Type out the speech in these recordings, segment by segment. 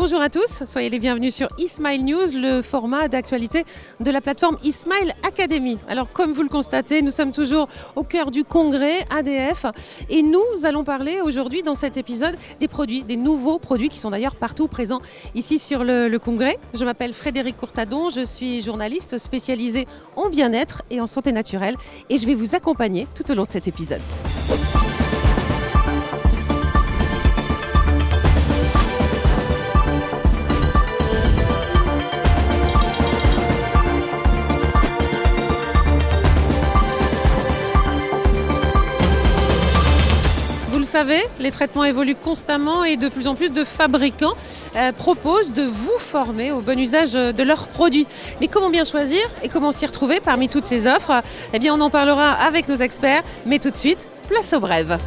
Bonjour à tous, soyez les bienvenus sur eSmile News, le format d'actualité de la plateforme eSmile Academy. Alors comme vous le constatez, nous sommes toujours au cœur du congrès ADF et nous allons parler aujourd'hui dans cet épisode des produits, des nouveaux produits qui sont d'ailleurs partout présents ici sur le congrès. Je m'appelle Frédéric Courtadon, je suis journaliste spécialisée en bien-être et en santé naturelle et je vais vous accompagner tout au long de cet épisode. Vous savez, les traitements évoluent constamment et de plus en plus de fabricants proposent de vous former au bon usage de leurs produits. Mais comment bien choisir et comment s'y retrouver parmi toutes ces offres? Eh bien, on en parlera avec nos experts, mais tout de suite, place aux brèves.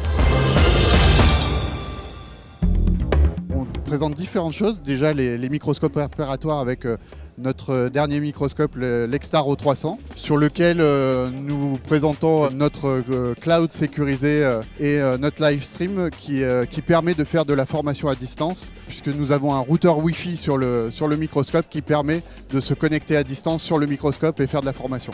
On présente différentes choses. Déjà, les microscopes opératoires avec notre dernier microscope, l'Extar O300, sur lequel nous présentons notre cloud sécurisé et notre live stream qui permet de faire de la formation à distance, puisque nous avons un routeur Wi-Fi sur le microscope qui permet de se connecter à distance sur le microscope et faire de la formation.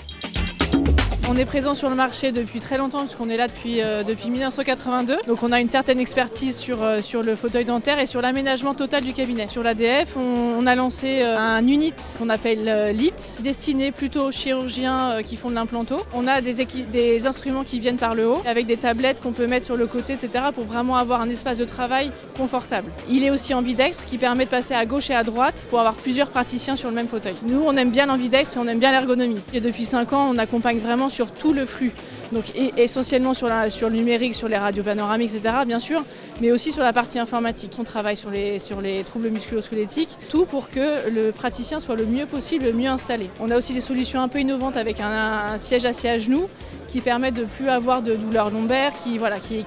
On est présent sur le marché depuis très longtemps puisqu'on est là depuis 1982. Donc on a une certaine expertise sur le fauteuil dentaire et sur l'aménagement total du cabinet. Sur l'ADF, on a lancé un unit qu'on appelle LIT, destiné plutôt aux chirurgiens qui font de l'implanto. On a des instruments qui viennent par le haut, avec des tablettes qu'on peut mettre sur le côté, etc. pour vraiment avoir un espace de travail confortable. Il est aussi ambidextre qui permet de passer à gauche et à droite pour avoir plusieurs praticiens sur le même fauteuil. Nous, on aime bien l'ambidextre et on aime bien l'ergonomie. Et depuis 5 ans, on accompagne vraiment sur tout le flux, donc essentiellement sur le numérique, sur les radios panoramiques, etc. bien sûr, mais aussi sur la partie informatique. On travaille sur les troubles musculo-squelettiques, tout pour que le praticien soit le mieux possible, le mieux installé. On a aussi des solutions un peu innovantes avec un siège assis à genoux qui permet de ne plus avoir de douleurs lombaires, qui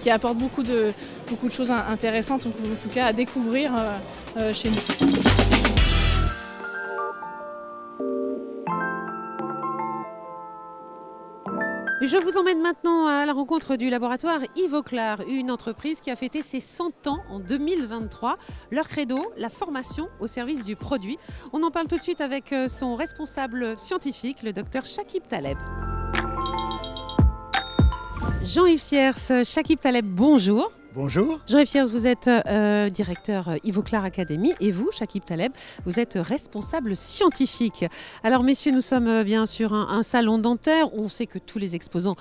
apporte beaucoup de choses intéressantes, en tout cas à découvrir chez nous. Je vous emmène maintenant à la rencontre du laboratoire Ivoclar, une entreprise qui a fêté ses 100 ans en 2023. Leur credo, la formation au service du produit. On en parle tout de suite avec son responsable scientifique, le docteur Chakib Taleb. Jean-Yves Sierce, Chakib Taleb, bonjour. Bonjour. Jean-Yves Sierce, vous êtes directeur Ivoclar Academy et vous, Chakib Taleb, vous êtes responsable scientifique. Alors messieurs, nous sommes bien sur un salon dentaire. On sait que tous les exposants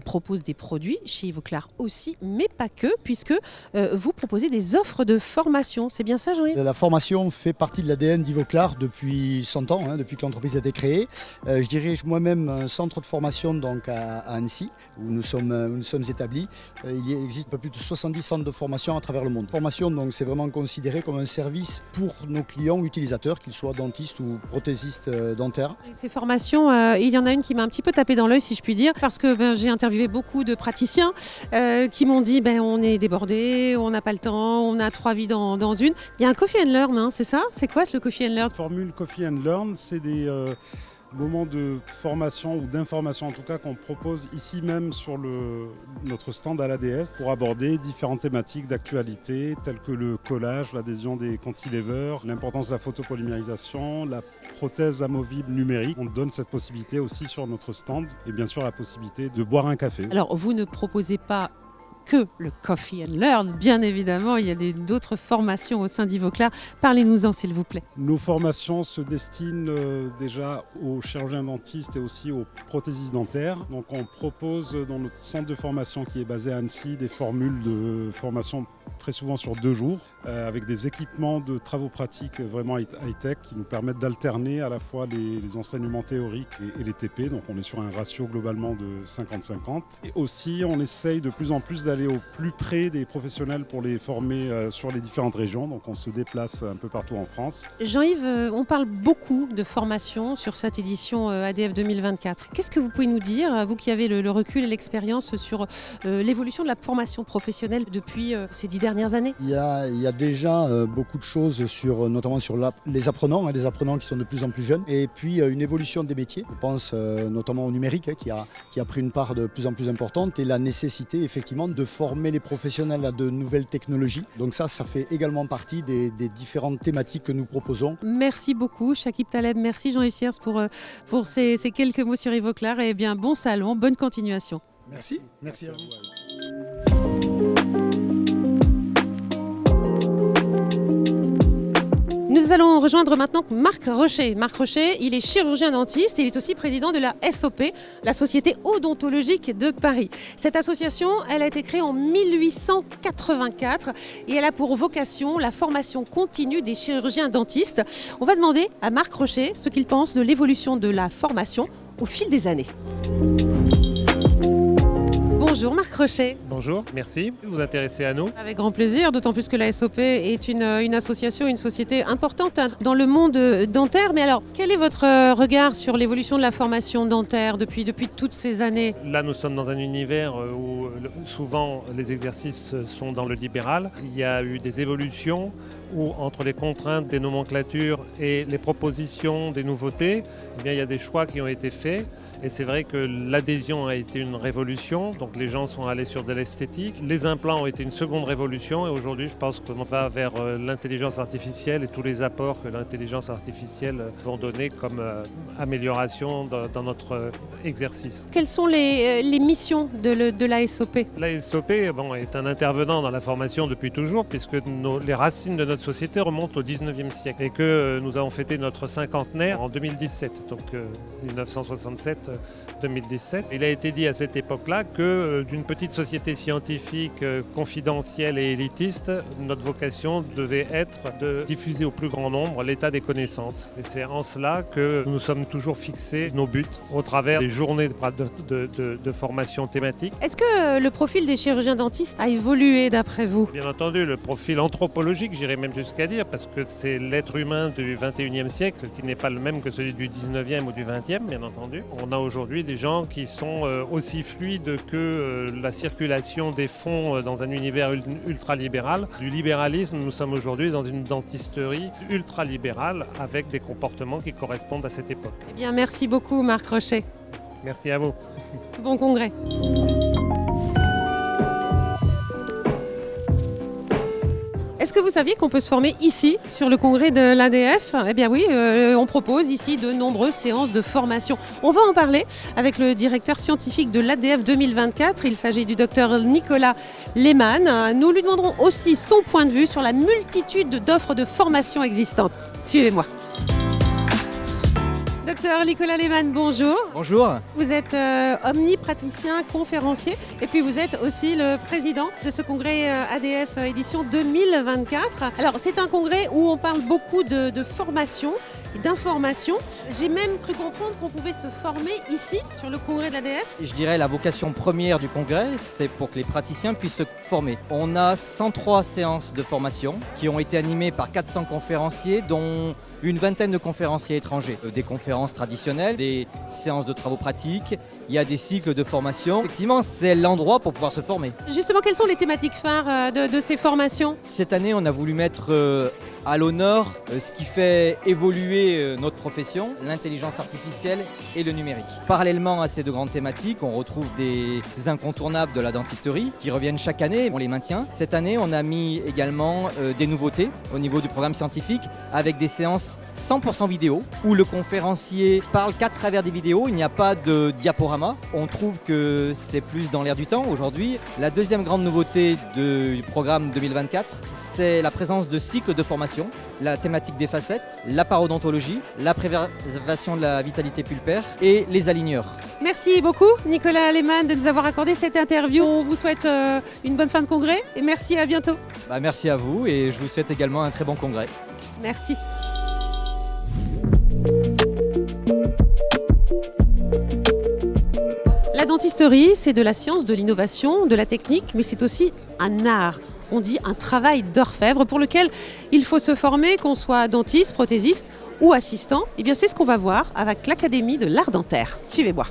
proposent des produits, chez Ivoclar aussi, mais pas que, puisque vous proposez des offres de formation. C'est bien ça, Jean-Yves ? La formation fait partie de l'ADN d'Ivoclar depuis 100 ans, depuis que l'entreprise a été créée. Je dirige moi-même un centre de formation donc à Annecy, où nous sommes établis. Il existe un peu plus de 70 centres de formation à travers le monde. Formation, donc, c'est vraiment considéré comme un service pour nos clients utilisateurs, qu'ils soient dentistes ou prothésistes dentaires. Ces formations, il y en a une qui m'a un petit peu tapé dans l'œil, si je puis dire, parce que j'ai interviewé beaucoup de praticiens qui m'ont dit on est débordés, on n'a pas le temps, on a 3 vies dans une. Il y a un Coffee and Learn, hein, c'est ça ? C'est quoi le Coffee and Learn ? La formule Coffee and Learn, c'est des moments de formation ou d'information en tout cas qu'on propose ici même sur notre stand à l'ADF pour aborder différentes thématiques d'actualité telles que le collage, l'adhésion des cantilevers, l'importance de la photopolymérisation, la prothèse amovible numérique. On donne cette possibilité aussi sur notre stand et bien sûr la possibilité de boire un café. Alors vous ne proposez pas que le Coffee and Learn, bien évidemment, il y a d'autres formations au sein d'Ivoclar. Parlez-nous-en s'il vous plaît. Nos formations se destinent déjà aux chirurgiens dentistes et aussi aux prothésistes dentaires. Donc on propose dans notre centre de formation qui est basé à Annecy des formules de formation très souvent sur 2 jours avec des équipements de travaux pratiques vraiment high-tech qui nous permettent d'alterner à la fois les enseignements théoriques et les TP. Donc on est sur un ratio globalement de 50-50. Et aussi on essaye de plus en plus d'aller au plus près des professionnels pour les former sur les différentes régions. Donc on se déplace un peu partout en France. Jean-Yves, on parle beaucoup de formation sur cette édition ADF 2024. Qu'est-ce que vous pouvez nous dire, vous qui avez le recul et l'expérience sur l'évolution de la formation professionnelle depuis ces 10 dernières années ? Il y a déjà beaucoup de choses notamment sur les apprenants, des apprenants qui sont de plus en plus jeunes. Et puis une évolution des métiers, je pense notamment au numérique qui a pris une part de plus en plus importante et la nécessité effectivement de former les professionnels à de nouvelles technologies. Donc ça fait également partie des différentes thématiques que nous proposons. Merci beaucoup Chakib Taleb, merci Jean-Yves Sierce pour ces quelques mots sur Ivoclar et bien bon salon, bonne continuation. Merci à vous. Nous allons rejoindre maintenant Marc Rocher. Marc Rocher, il est chirurgien dentiste et il est aussi président de la SOP, la Société odontologique de Paris. Cette association, elle a été créée en 1884 et elle a pour vocation la formation continue des chirurgiens dentistes. On va demander à Marc Rocher ce qu'il pense de l'évolution de la formation au fil des années. Bonjour Marc Rocher. Bonjour, merci de vous intéresser à nous. Avec grand plaisir, d'autant plus que la SOP est une association, une société importante dans le monde dentaire. Mais alors, quel est votre regard sur l'évolution de la formation dentaire depuis toutes ces années ? Là, nous sommes dans un univers où souvent les exercices sont dans le libéral. Il y a eu des évolutions où entre les contraintes des nomenclatures et les propositions des nouveautés, eh bien, il y a des choix qui ont été faits. Et c'est vrai que l'adhésion a été une révolution, donc les gens sont allés sur de l'esthétique. Les implants ont été une seconde révolution et aujourd'hui je pense qu'on va vers l'intelligence artificielle et tous les apports que l'intelligence artificielle vont donner comme amélioration dans notre exercice. Quelles sont les missions de la SOP ? La SOP est un intervenant dans la formation depuis toujours puisque les racines de notre société remontent au 19e siècle et que nous avons fêté notre cinquantenaire en 2017, donc 1967-2017. Il a été dit à cette époque-là que d'une petite société scientifique confidentielle et élitiste, notre vocation devait être de diffuser au plus grand nombre l'état des connaissances. Et c'est en cela que nous sommes toujours fixés nos buts au travers des journées de formation thématique. Est-ce que le profil des chirurgiens dentistes a évolué d'après vous ? Bien entendu, le profil anthropologique, j'irais même jusqu'à dire, parce que c'est l'être humain du 21e siècle qui n'est pas le même que celui du 19e ou du 20e, bien entendu. On a aujourd'hui des gens qui sont aussi fluides que la circulation des fonds dans un univers ultralibéral. Du libéralisme, nous sommes aujourd'hui dans une dentisterie ultralibérale avec des comportements qui correspondent à cette époque. Eh bien, merci beaucoup Marc Rocher. Merci à vous. Bon congrès. Est-ce que vous saviez qu'on peut se former ici, sur le congrès de l'ADF ? Eh bien oui, on propose ici de nombreuses séances de formation. On va en parler avec le directeur scientifique de l'ADF 2024. Il s'agit du docteur Nicolas Lehmann. Nous lui demanderons aussi son point de vue sur la multitude d'offres de formation existantes. Suivez-moi. Docteur Nicolas Lehmann, bonjour. Bonjour. Vous êtes omnipraticien, conférencier et puis vous êtes aussi le président de ce congrès ADF édition 2024. Alors c'est un congrès où on parle beaucoup de formation et d'information. J'ai même cru comprendre qu'on pouvait se former ici sur le congrès de l'ADF. Je dirais la vocation première du congrès, c'est pour que les praticiens puissent se former. On a 103 séances de formation qui ont été animées par 400 conférenciers dont une vingtaine de conférenciers étrangers. Des conférences traditionnelles, des séances de travaux pratiques, il y a des cycles de formation. Effectivement, c'est l'endroit pour pouvoir se former. Justement, quelles sont les thématiques phares de ces formations ? Cette année, on a voulu mettre à l'honneur ce qui fait évoluer notre profession, l'intelligence artificielle et le numérique. Parallèlement à ces deux grandes thématiques, on retrouve des incontournables de la dentisterie qui reviennent chaque année, on les maintient. Cette année, on a mis également des nouveautés au niveau du programme scientifique avec des séances 100% vidéo où le conférencier parle qu'à travers des vidéos, il n'y a pas de diaporama. On trouve que c'est plus dans l'air du temps aujourd'hui. La deuxième grande nouveauté du programme 2024, c'est la présence de cycles de formation, la thématique des facettes, la parodontologie, la préservation de la vitalité pulpaire et les aligneurs. Merci beaucoup Nicolas Lehmann de nous avoir accordé cette interview. On vous souhaite une bonne fin de congrès et merci, à bientôt. Merci à vous et je vous souhaite également un très bon congrès. Merci. La dentisterie, c'est de la science, de l'innovation, de la technique, mais c'est aussi un art. On dit un travail d'orfèvre pour lequel il faut se former, qu'on soit dentiste, prothésiste ou assistant. Eh bien, c'est ce qu'on va voir avec l'Académie de l'art dentaire. Suivez-moi.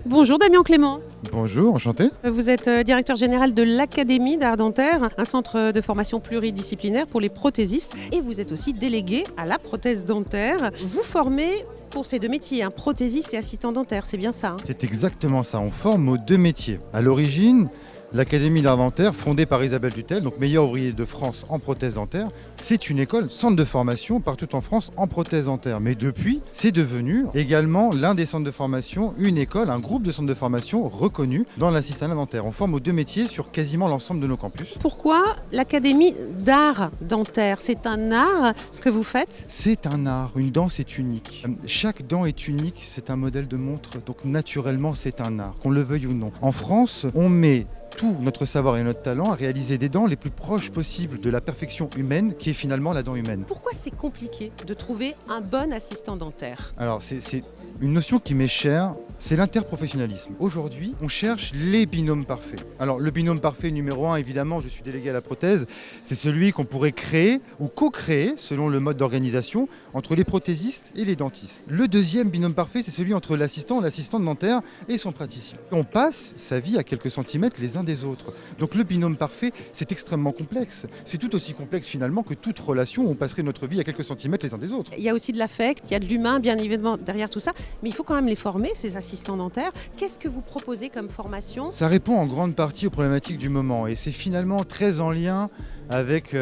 Bonjour Damien Clément. Bonjour, enchanté. Vous êtes directeur général de l'Académie d'art dentaire, un centre de formation pluridisciplinaire pour les prothésistes. Et vous êtes aussi délégué à la prothèse dentaire. Vous formez pour ces deux métiers, prothésiste et assistant dentaire, c'est bien ça C'est exactement ça, on forme aux deux métiers. À l'origine, l'Académie d'art dentaire, fondée par Isabelle Dutel, donc meilleur ouvrier de France en prothèse dentaire, c'est une école, centre de formation partout en France en prothèse dentaire. Mais depuis, c'est devenu également l'un des centres de formation, une école, un groupe de centres de formation reconnu dans l'assistanat dentaire. On forme aux deux métiers sur quasiment l'ensemble de nos campus. Pourquoi l'Académie d'art dentaire? C'est un art, ce que vous faites? C'est un art, une dent c'est unique. Chaque dent est unique, c'est un modèle de montre, donc naturellement c'est un art, qu'on le veuille ou non. En France, on met tout notre savoir et notre talent à réaliser des dents les plus proches possibles de la perfection humaine qui est finalement la dent humaine. Pourquoi c'est compliqué de trouver un bon assistant dentaire? Alors c'est une notion qui m'est chère, c'est l'interprofessionnalisme. Aujourd'hui, on cherche les binômes parfaits. Alors le binôme parfait numéro 1, évidemment, je suis délégué à la prothèse, c'est celui qu'on pourrait créer ou co-créer selon le mode d'organisation entre les prothésistes et les dentistes. Le deuxième binôme parfait, c'est celui entre l'assistante dentaire et son praticien. On passe sa vie à quelques centimètres les uns des autres. Donc le binôme parfait, c'est extrêmement complexe. C'est tout aussi complexe finalement que toute relation où on passerait notre vie à quelques centimètres les uns des autres. Il y a aussi de l'affect, il y a de l'humain bien évidemment derrière tout ça, mais il faut quand même les former, ces assistants dentaires. Qu'est-ce que vous proposez comme formation? Ça répond en grande partie aux problématiques du moment et c'est finalement très en lien avec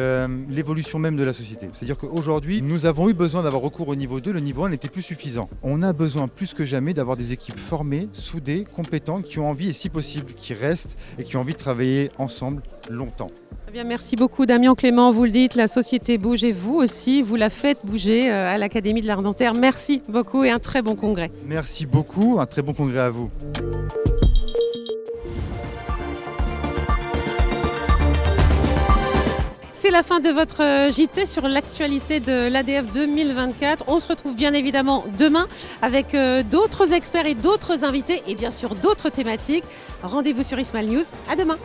l'évolution même de la société. C'est-à-dire qu'aujourd'hui, nous avons eu besoin d'avoir recours au niveau 2, le niveau 1 n'était plus suffisant. On a besoin plus que jamais d'avoir des équipes formées, soudées, compétentes, qui ont envie et si possible, qui restent et qui ont envie de travailler ensemble longtemps. Eh bien, merci beaucoup Damien Clément, vous le dites, la société bouge et vous aussi, vous la faites bouger à l'Académie de l'art dentaire. Merci beaucoup et un très bon congrès. Merci beaucoup, un très bon congrès à vous. C'est la fin de votre JT sur l'actualité de l'ADF 2024. On se retrouve bien évidemment demain avec d'autres experts et d'autres invités et bien sûr d'autres thématiques. Rendez-vous sur Ismail News. À demain.